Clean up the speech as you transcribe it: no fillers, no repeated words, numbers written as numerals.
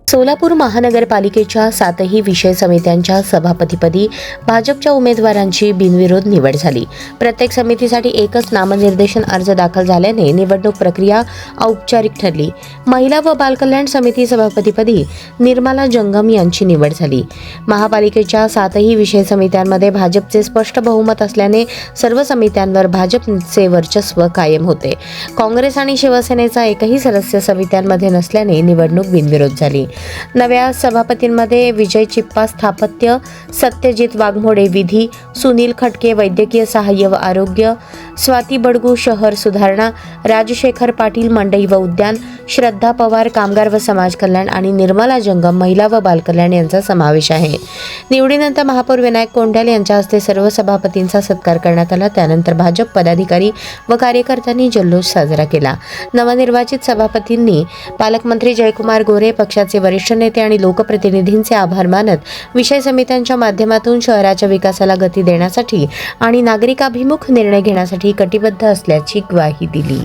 सोलापूर महानगरपालिकेच्या 7ही विषय समित्यांच्या सभापतीपदी भाजपच्या उमेदवारांची बिनविरोध निवड झाली। प्रत्येक समितीसाठी एकच नामनिर्देशन अर्ज दाखल झाल्याने निवडणूक प्रक्रिया औपचारिक ठरली। महिला व बालकल्याण समिती सभापतीपदी निर्मला जंगम यांची निवड झाली। महापालिकेच्या 7ही विषय समित्यांमध्ये भाजपचे स्पष्ट बहुमत असल्याने सर्व समित्यांवर भाजपचे वर्चस्व कायम होते। काँग्रेस आणि शिवसेनेचा एकही सदस्य समित्यांमध्ये नसल्याने निवडणूक बिनविरोध झाली। नव्या सभापतींमध्ये विजय चिप्पा स्थापत्य, सत्यजित वाघमोडे विधी, सुनील खटके वैद्यकीय सहाय्य व आरोग्य, स्वाती बडगू शहर सुधारणा, राजशेखर पाटील मंडई व उद्यान, श्रद्धा पवार कामगार व समाज कल्याण आणि निर्मला जंगम महिला व बालकल्याण यांचा समावेश आहे। निवडीनंतर महापौर विनायक कोंढाल यांच्या हस्ते सर्व सभापतींचा सत्कार करण्यात आला। त्यानंतर भाजप पदाधिकारी व कार्यकर्त्यांनी जल्लोष साजरा केला। नवनिर्वाचित सभापतींनी पालकमंत्री जयकुमार गोरे, पक्षाचे वरिष्ठ नेते आणि लोकप्रतिनिधींचे आभार मानत विषय समित्यांच्या माध्यमातून शहराच्या विकासाला गती देण्यासाठी आणि नागरिकाभिमुख निर्णय घेण्यासाठी कटिबद्ध असल्याची ग्वाही दिली।